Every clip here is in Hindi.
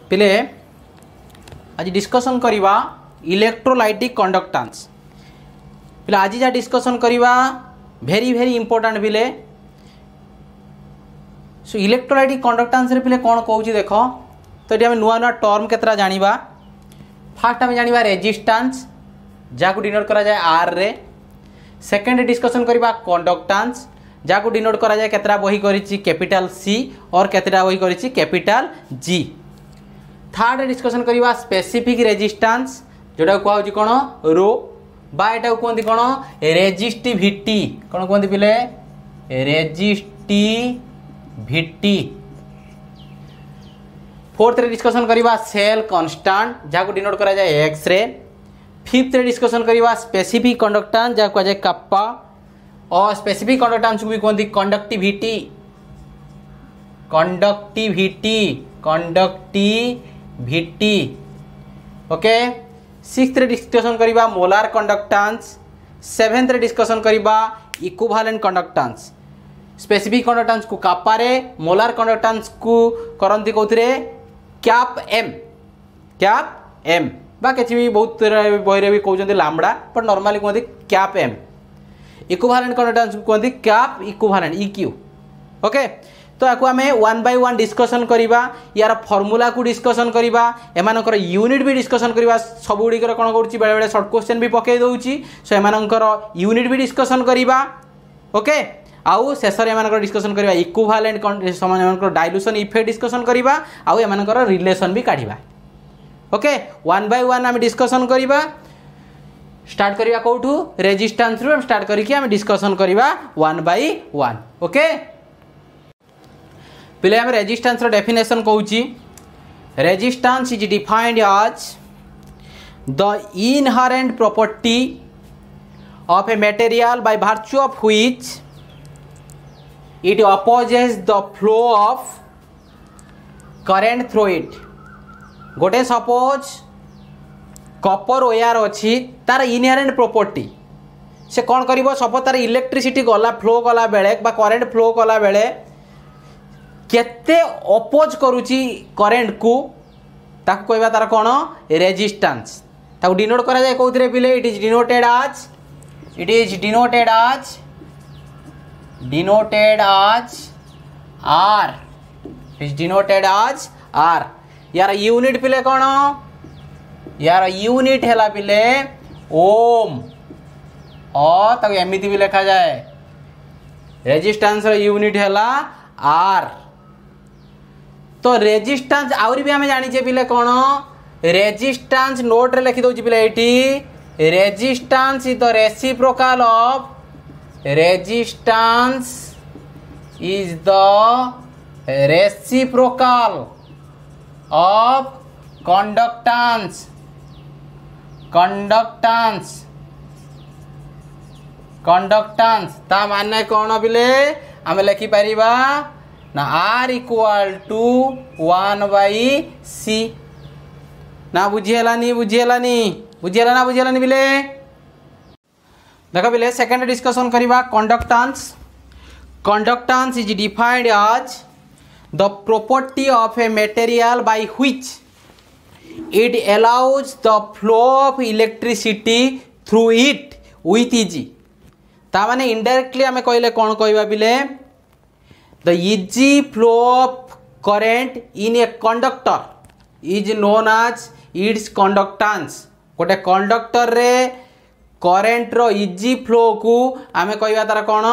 पिले आज डिस्कशन करवा इलेक्ट्रोलाइटिक कंडक्टेंस। पिले आज जा डिस्कशन करवा वेरी वेरी इंपोर्टेंट पिले। सो इलेक्ट्रोलाइटिक कंडक्टेंस रे पिले कौन कहूँ देख, तो ये नुआ नुआ टर्म केतरा जानिबा। फास्ट आम जानिबा रेजिस्टेंस जहाँ डिनोट करा जाए आर रे। सेकेंड डिस्कशन करवा कंडक्टेंस जहाँ डिनोट करा जाए केतरा बही करिछि कैपिटल सी और केतरा बही करिछि कैपिटल जी। थर्ड डिस्कशन करवा स्पेसिफिक रेजिस्टेंस जोटा कहूँ कौन रो बा एटा कहते कौन रेजिस्टिविटी। कौन कहते पिले रेजिस्टिविटी। फोर्थ रे डिस्कशन करवा सेल कांस्टेंट जहाँ डिनोट करा जाए एक्स रे। फिफ्थ रे डिस्कशन करवा स्पेसिफिक कंडक्टेंस जहाँ कह जाए कप्पा और स्पेसिफिक कंडक्टेंस को भी कहते conductivity. Conductivity conductivity okay. Sixth रे डिस्कशन करवा मोलार कंडक्टेंस। सेवेंथ रे डिस्कशन करवा इक्विवेलेंट कंडक्टेंस। स्पेसिफिक कंडक्टेंस को कप्पा रे, मोलार कंडक्टेंस को करंती कौथिरे कैप एम। कैप एम बा किसी भी बहुत बहरे भी कहते लामड़ा बट नॉर्मली कहते कैप एम। इक्विवेलेंट कंडक्टेंस को कहते कैप इक्विवेलेंट इक्यू ओके। तो याकू आम वन बाय वन डिस्कसन करवा, यार फर्मूला को डिस्कसन करवा, एमानकर यूनिट भी डिस्कसन करवा। सबुड़िकर कौन करुच्ची बेले बेले शॉर्ट क्वेश्चन भी पकई दूची। सो एमानकर यूनिट भी डिस्कसन करवा ओके। आउ शेष में डिस्कसन करवा इक्विवेलेंट डाइल्यूशन इफेक्ट डिस्कसन करवा आउ एमानकर रिलेशन भी काढ़ा ओके। वन बाय वन आम डिस्कसन करवा। स्टार्ट करवा कौटू रेजिस्टेंस रु स्टार्ट करके आम डिस्कसन करवा वन बाय वन ओके। पिले आम रेजिस्टेंस डेफिनेशन कहूँ। Resistance is defined as the inherent property of a material by virtue of which it opposes the flow of current through it। गोटे सपोज कपर वायर अच्छी तार इनहेरेंट प्रॉपर्टी से कौन करिवो सपोज तार इलेक्ट्रिसिटी गला फ्लो कला बेले बा करेंट फ्लो कला बेले केते अपोज करूची करेंट को ताको कहबा तार कौन रेजिस्टेंस। ताको डिनोट करा जाय कोथरे पिले it is denoted R. Is denoted as R. यार यूनिट पिले कौन, यार यूनिट है पिले ओम और तक एमती भी लिखा जाए रेजिस्टेंस यूनिट है आर। तो रेजिस्टेंस आउरी भी हमें जानी पिले कौन रेजिस्टेंस नोट रे लिखी दउची पिले eighty resistance is the reciprocal of resistance is the reciprocal of conductance। ता माने कौन बिले आम लिखि पारिबा ना R इक्वल टू 1/c। ना बुझिएलानी बिले देख बिले। सेकेंड डिस्कसन करवा conductance. Conductance is defined as the property of a material by which it allows the flow of electricity through it with easy. ता माने इनडायरेक्टली आम कहले कौन कहवा बिले the easy flow of current in a conductor is known as its conductance. गोटे कंडक्टर रे करेंट रो इजी फ्लो को आमे कहवा तार कौन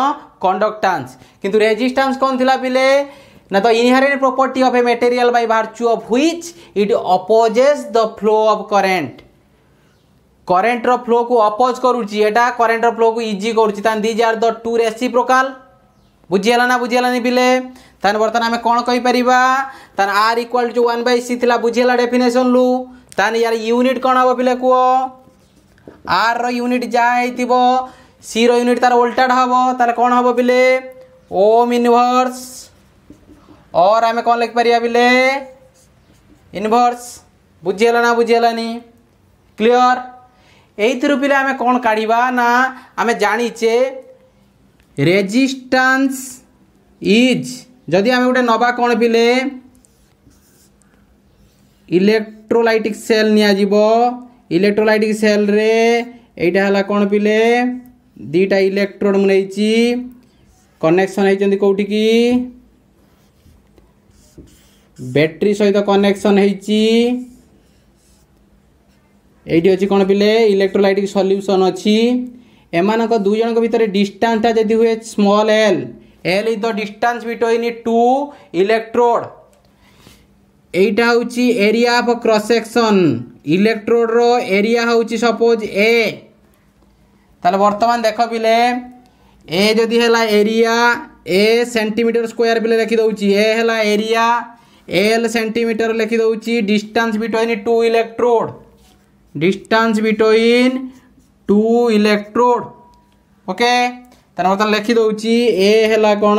कंडक्टेंस। किंतु रेजिस्टेंस कौन थिला पिले ना the inherent property of a material by virtue of which it opposes the flow of current. Current रो फ्लो को अपोज करूची एटा करेंट रो फ्लो को इजी करूची। तान these are the two reciprocal. बुझियलानी पिले। तान बर्तन आमे कौन कहि परिबा तान r इक्वल टू 1/c थिला बुझियला डेफिनेशन लु। तान यार यूनिट कौन हबो पिले को आर रो यूनिट जाइतिबो सी रो यूनिट तार उल्टाड हबो ताले कौन हबो बिले ओम इनवर्स और आमे कौन लिख परिया बिले इनवर्स। बुझियलानी क्लियर। एइथिरु पिले आमे कौन काढिबा ना आमे जानिचे रेजिस्टेंस इज जदि आमे गोटे नबा कौन पिले इलेक्ट्रोलाइटिक सेल नियाजिबो इलेक्ट्रोलाइटिक सेल रे एटा हला कोन पिले दीटा इलेक्ट्रोड मु नेछि कनेक्शन हेचंदी कोठी की बैटरी सहित कनेक्शन हेछि एटी अछि कोन पिले इलेक्ट्रोलाइटिक सॉल्यूशन अछि एमानक दुई जन भितर डिस्टेंस ता जदी हुए small L L is the distance between two electrode एटा होची area of cross section electrode रो एरिया होची सपोज ए ताले वर्तमान देखो पिले ए जदी हैला एरिया ए सेंटीमीटर स्क्वायर पिले लिखि दउची ए हैला एरिया एल सेंटीमीटर लिखि दउची distance between two electrode distance between two electrode okay तार मतलब लिखि दउची ए हैला कोन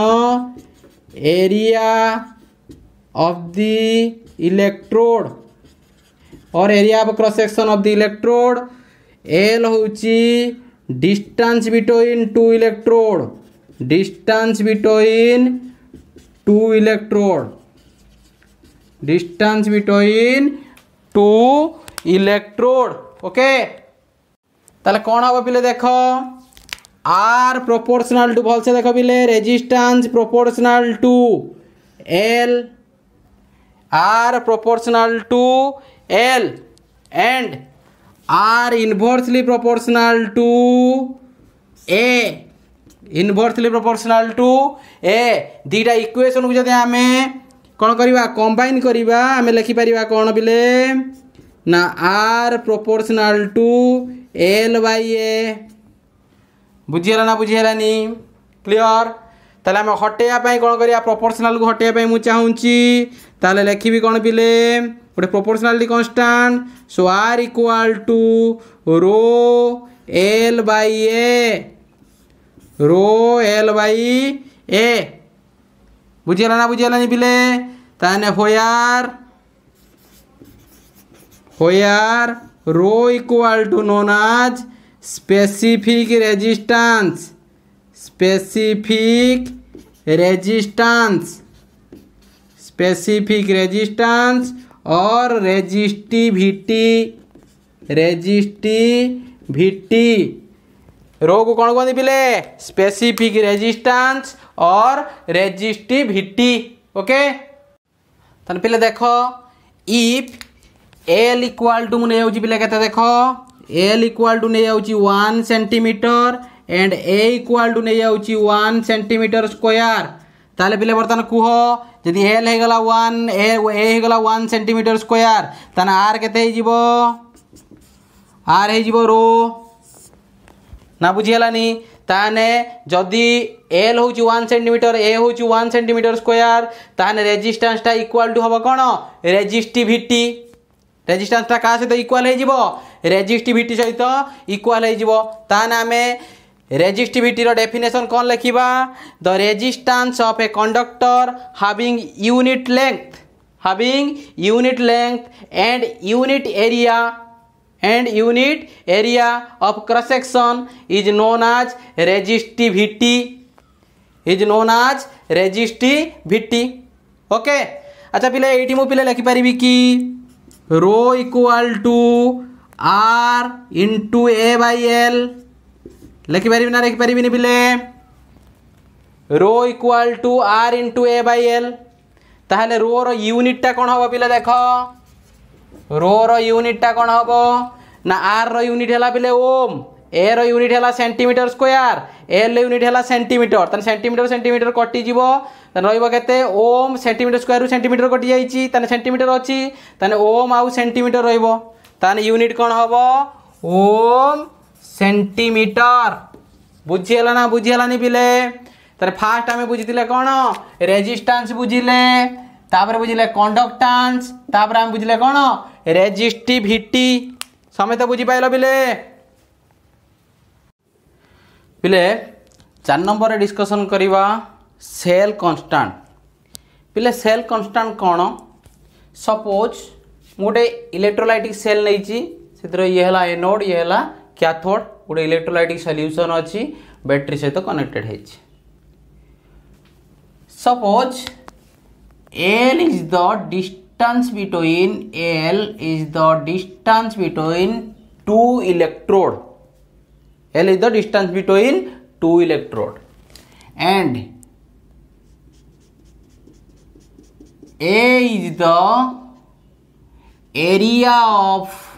area of the electrode or area of cross section of the electrode L होची distance between two electrode distance between two electrode distance between two electrode okay ताले कौन हम पिले देख आर प्रोपोर्शनल टू भल से देख पिले resistance proportional to L R proportional to L and R inversely proportional to A inversely proportional to A दीटा इक्वेशन को जदि आमे कौन करिबा कंबाइन करिबा आमे लिखि परिबा कौन बिले ना R proportional to L by A बुझीला ना बुझीलानी क्लियर ताले आमे हटेया पई कौन करिया प्रोपोर्शनल को हटेया पई मु चाहूची ताले लिखिबी कौन बिले गोटे proportionality constant so R equal to rho L by A बुझीला ना बुझीलानी बिले ताने होयार rho equal to known as specific resistance or resistivity rho को कौन कहते पिले specific resistance or resistivity okay तन पिले देखो इफ एल इक्वल टू मुझे जाऊँ पिले केते देखो एल इक्वल टू नहीं जाऊँ 1 centimetre and A equal to नहीं जाऊँ 1 सेंटीमीटर स्क्वायर ताले पिले बर्तन कुह जदि एल हो गला 1 ए हो गला 1 सेंटीमीटर स्क्वायर ताने आर केते हो जिवो आर हो जिवो रो ना बुझीगलानी ताने जदि एल हूँ 1 सेंटीमीटर ए हूँ 1 सेंटीमीटर स्क्वायर ताने रेजिस्टेंस टा इक्वल टू हम कौन रेजिस्टिविटी रेजिस्टेंस टा क्या सहित इक्वल हो रेजिस्टिविटी सहित इक्वल हो ताने आमे रेजिस्टिविटी रो डेफिनेशन कौन लिखिबा the resistance of a conductor having unit length and unit area of cross section is known as resistivity okay अच्छा पिले एटी मु पिले लिखि परिबी कि rho equal to R into A by L लिखि परिबी ना लिखि परिबी पिले rho equal to R into A by L ताहले रो रो यूनिट टा कोन हबो पिले देखो रो रो यूनिट टा कोन हबो ना आर रो यूनिट हैला पिले ओम ए रो यूनिट हैला सेंटीमीटर स्क्वायर एल यूनिट हैला सेंटीमीटर तन सेंटीमीटर कटि जीवो तन रहइबो केते ओम सेंटीमीटर स्क्वायर रु सेंटीमीटर कटि जाईची तन सेंटीमीटर अछि तन ओम आउ सेंटीमीटर रहइबो तन यूनिट कोन हबो ओम सेंटीमीटर बुझियला ना बुझियलानी पिले तन फास्ट आमे बुझितिले कोन रेजिस्टेंस बुझिले तापर बुझिले कंडक्टेंस तापर आमे बुझिले कोन रेजिस्टिविटी समेत बुझी पाइल पिले 4 नंबर रे डिस्कशन करिवा सेल कांस्टेंट पिले सेल कांस्टेंट कोन सपोज मोटे इलेक्ट्रोलाइटिक सेल नैची सेतिर ये हला एनोड ये हला कैथोड गोटे इलेक्ट्रोलाइटिक सॉल्यूशन अछि बैटरी सहित कनेक्टेड है suppose L is the distance between L is the distance between two electrode. L is the distance between two electrode, and A is the area of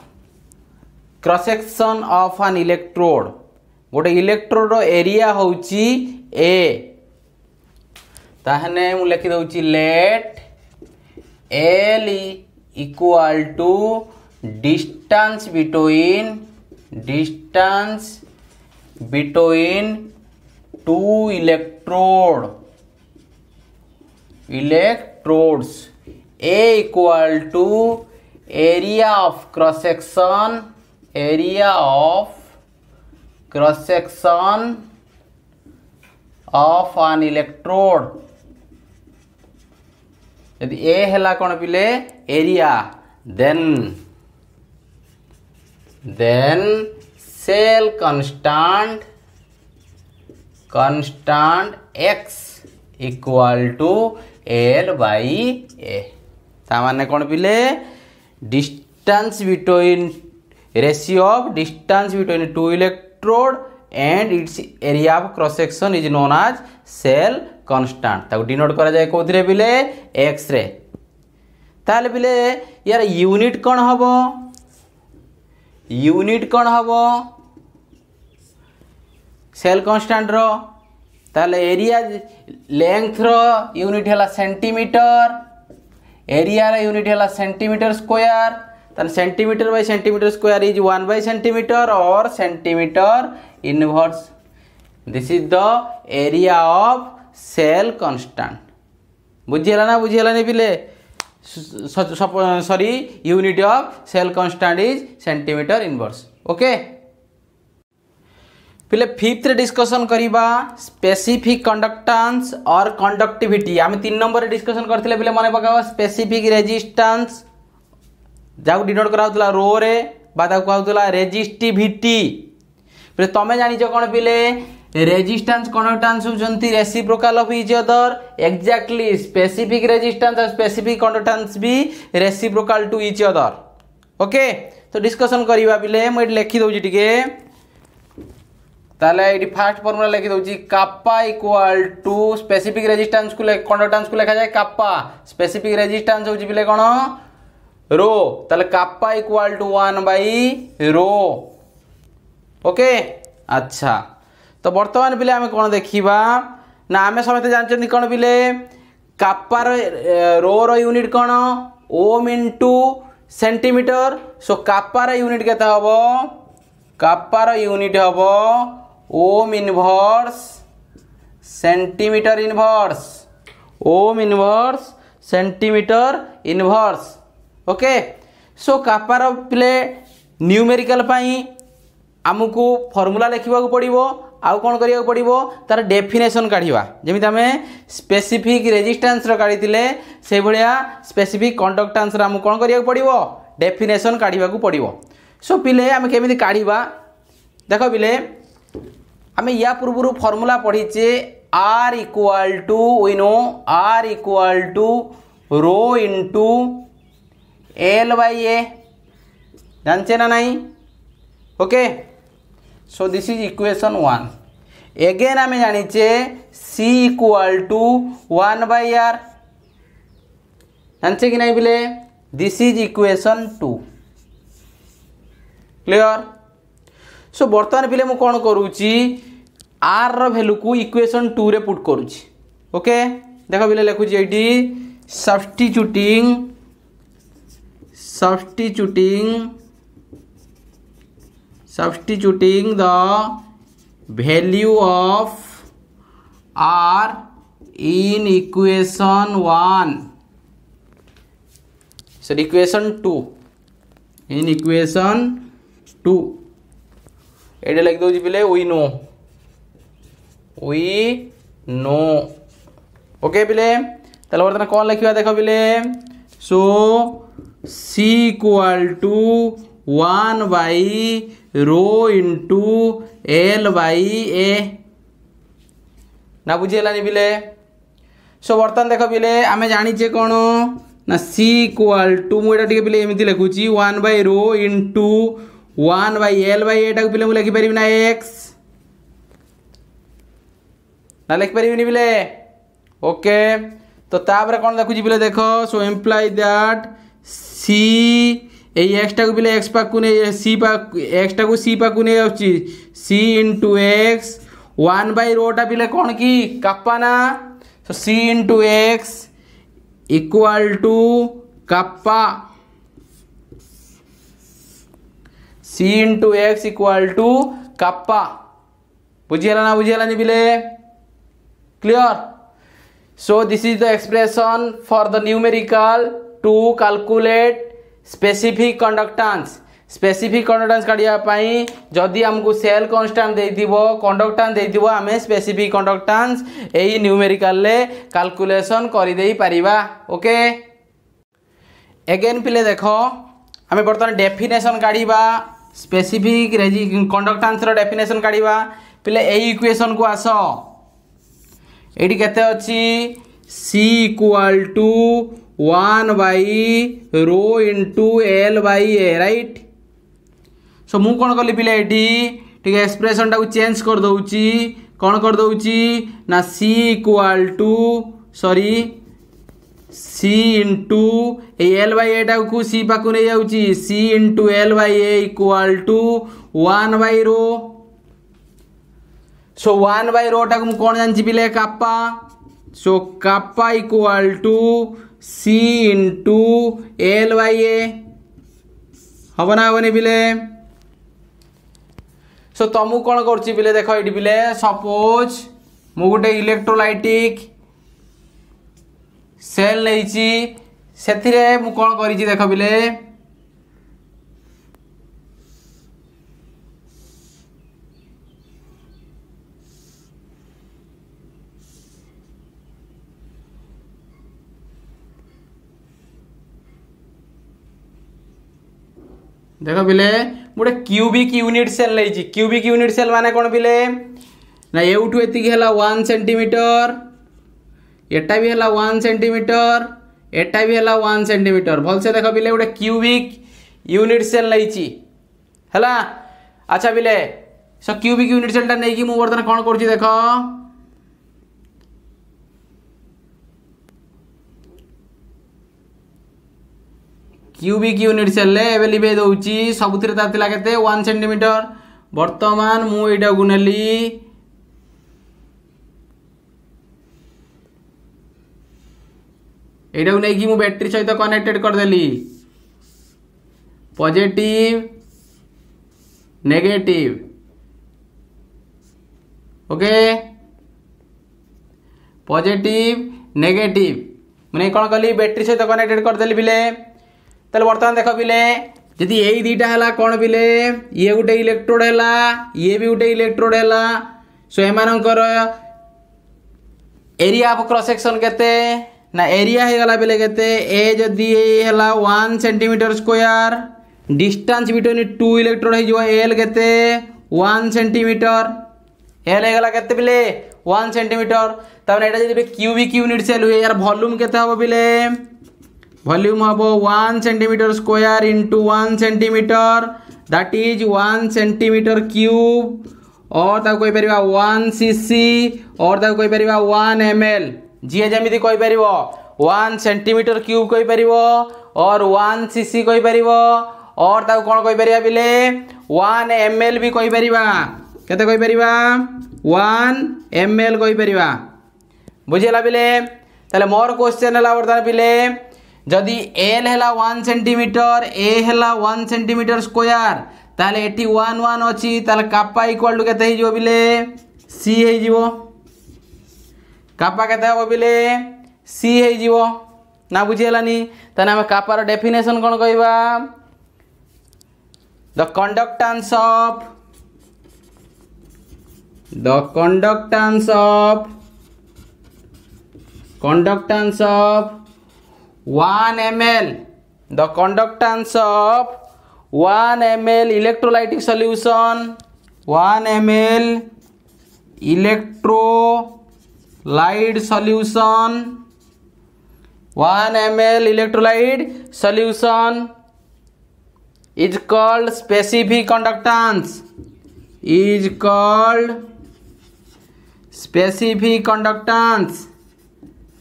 cross section of an electrode. गोटे इलेक्ट्रोड एरिया होची A. ताहने मु लिखि दउची late L equal to distance between two electrodes. A equal to area of cross section of an electrode. यदि A हैला कौन पिले area, then cell constant x equal to L by A. तामाने कौन पिले ratio of distance between two electrode and its area of cross section is known as cell constant. ताको डिनोट करा जाए कोथिरे पिले x रे. ताले पिले यार यूनिट कौन हबो, सेल कांस्टेंट रो. ताले एरिया लेंथ रो यूनिट हैला सेंटीमीटर, एरिया रो यूनिट हैला centimetre square. then centimeter by centimeter square is 1 by centimeter or centimeter inverse. This is the area of cell constant. बुझियला ना पिले sorry unit of cell constant is centimeter inverse. Okay पिले फिफ्थ डिस्कशन करिबा स्पेसिफिक कंडक्टेंस और कंडक्टिविटी. आम 3 नंबर डिस्कशन करथिले पिले मने पकावा स्पेसिफिक रेजिस्टेंस जाको डिनोट कराउतला रो रे बादा कहउतला रेजिस्टिविटी. फिर तमे जानि जो कोन पिले रेजिस्टेंस कंडक्टेंस होजंती reciprocal of each other. Exactly specific resistance और स्पेसिफिक कंडक्टेंस भी reciprocal to each other. Okay तो डिस्कशन करिबा पिले म लिखि दउची टिके. ताले एडी फर्स्ट फार्मूला लिखि दउची काप्पा इक्वल टू स्पेसिफिक रेजिस्टेंस को कंडक्टेंस को लिखा जाए काप्पा. स्पेसिफिक रेजिस्टेंस होची पिले कोन रो. ताले kappa equal to 1 by rho. Okay अच्छा तो वर्तमान पिले आमे कोन देखिबा ना आमे समते जानचंदी कोन पिले काप्पा रो रो यूनिट कोन ohm into centimetre. So kappa रो यूनिट केता हबो, काप्पा रो यूनिट हबो ohm inverse centimetre inverse, ohm inverse centimetre inverse. Okay so कापार प्ले न्यूमेरिकल पाई आमको फॉर्मूला लिखा पड़ो. आउ कौन करिया पड़ो तार डेफिनेशन काढ़ा जमी आम स्पेसिफिक रेजिस्टेंस काढ़ी से भाया स्पेसिफिक कंडक्टेंस आमको कौन करिया पड़ो डेफिनेशन काढ़ा पड़ो. सो पिले आम केमी काढ़ा देख पिले आम या पूर्व फॉर्मूला पढ़ीचे R equal to we know R equal to rho into L by A जानचे ना नहीं. Okay so this is equation 1. Again आम जानीचे C equal to 1 by R जानचे कि नहीं बिले. This is equation 2. Clear. So बर्तमान पिले मु कौन करूची R रो वैल्यू को इक्वेशन 2 रे पुट करूची. ओके देखो बिले लिखुची एटी substituting the value of R in equation 1. So equation 2 in equation 2 एडे लिख दो जी पिले we know. ओके पिले ताले वर्तमान कौन लिखिबा देखो पिले. So C equal to 1 by rho into L by A ना बुझेलानी पिले. सो बर्तमान देख पिले आम जानीचे कौन ना सी इक्वाल टू मुझे पे एमती लिखुची 1/ρ इंटू 1/L/A टाक पे मुझे लिखिपर ना एक्स ना लिखिपर पे ओके। तो तापर कौन देखुची पे देख सो एम्प्लाई दैट सी एक्स टाक पे एक्स पाकू नहीं सी एक्स टाक सी पाकू नहीं जाऊँगी सी इंटू एक्स 1/ρ टा पे कौन कि काप्पा ना so C into X equal to kappa C into X equal to kappa बुझीगला ना बुझीगलानी बिले clear. So this is the expression for the numerical to calculate specific conductance. Specific conductance काढ़ापी जदि आमको सेल कांस्टेंट देइथिबो कंडक्टेंस देइथिबो आमे स्पेसिफिक कंडक्टेंस एई न्यूमेरिकल ले कैलकुलेशन करि देई परिबा ओके। अगेन पिले देखो आमे बर्तमान डेफिनेशन काढ़ीबा स्पेसिफिक कंडक्टेंस रो डेफिनेशन काढ़ीबा पिले एई इक्वेशन को आसो एटी केते अछि C equal to 1/ρ into L/A right. So मु कौन कली पिले एटी ठीक है एक्सप्रेशन टाको चेंज कर दउची कौन कर दउची ना C equal to sorry C into L/A टाको C पाकू नहीं जाउची C into L/A equal to 1/ρ। So 1/ρ टाको मु कौन जानची पिले kappa so kappa equal to C into L/A हम ना हबनी पिले। सो तुमको कौन कर पिले देख ये पिले सपोज मु गोटे इलेक्ट्रोलाइटिक सेल नहीं से मु कौन कर देख पिले देख पिले गोटे क्यूबिक यूनिट सेल नहीं क्यूबिक यूनिट सेल माने कौन पिले ना एवठू एति है 1 सेंटीमीटर एटा भी है 1 सेंटीमीटर एटा भी है 1 सेंटीमीटर भल से देख पिले गोटे क्यूबिक यूनिट सेल नहीं है। अच्छा पिले सो क्यूबिक यूनिट सेल नहीं कि मुझे बर्तमान कौन कर देख क्यूबिक यूनिट सेल लिभे दौची सबुथिरे तार थिला केते 1 सेंटीमीटर वर्तमान मु एटा गुनेली एटा नै कि मु बैटरी सहित कनेक्टेड कर देली positive negative okay positive negative माने कोन कली बैटरी सहित कनेक्टेड कर देली बिले तले वर्तमान देख पिले जदि यही दीटा है कौन पिले ये गोटे इलेक्ट्रोड है ये भी गोटे इलेक्ट्रोड है सो एमानकर एरिया ऑफ क्रॉस सेक्शन केते ना एरिया है गला पिले केते ए जदि है 1 centimetre square distance between two electrode है जो एल केते 1 सेंटीमीटर एल है गला केते पिले 1 सेंटीमीटर तब एटा जदि क्यूबिक यूनिट सेल हुए यार वॉल्यूम केते हबो पिले वॉल्यूम हम 1 centimetre square into 1 centimetre that is 1 centimetre cube और ताको कोई परिबा 1 सीसी और ताको कोई परिबा 1 ml जी जमीती कोई परिबो 1 सेंटीमीटर क्यूब कोई परिबो और 1 सीसी कोई परिबो और ताको कोन कोई परिबा बिले 1 ml भी कोई परिबा केते कोई परिबा 1 ml कोई परिबा बुझिला बिले ताले मोर क्वेश्चन हला वर्तमान बिले जदि एल है 1 सेंटीमीटर ए है 1 सेंटीमीटर स्क्वायर ताले एटी 1 1 अच्छी ताले काप्पा इक्वल टू केते हो बिले सी हो काप्पा केते हो बिले सी हो ना बुझीगलानी ताने हम काप्पार डेफिनेशन कौन कहबा the conductance of 1 ml the conductance of 1 ml electrolytic solution 1 ml electrolyte solution 1 ml electrolyte solution is called specific conductance, is called specific conductance,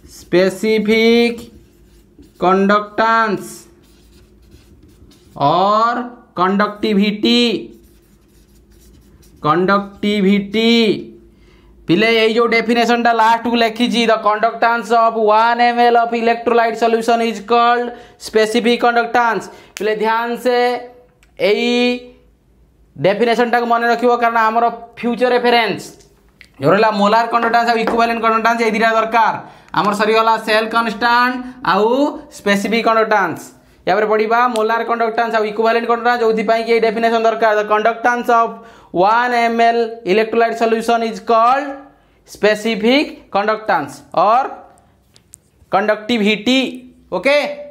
specific conductance और conductivity, conductivity पिले यही जो डेफिनेशन टा लास्ट को लिखी the conductance of 1 ml of electrolyte solution is called specific conductance. पिले ध्यान से यही डेफिनेशन टा को मन रखियो कारण हमर फ्यूचर रेफरेंस जो रहा मोलार कंडक्टेंस और इक्विवेलेंट कंडक्टेंस ए दिरा दरकार हमर सरीगला सेल कांस्टेंट आउ स्पेसिफिक कंडक्टेंस या पढ़ा मोलार कंडक्टेंस और इक्विवेलेंट कंडक्टेंस जो ये डेफिनेशन दरकार the conductance of 1 ml electrolyte solution is called specific conductance or conductivity. Okay.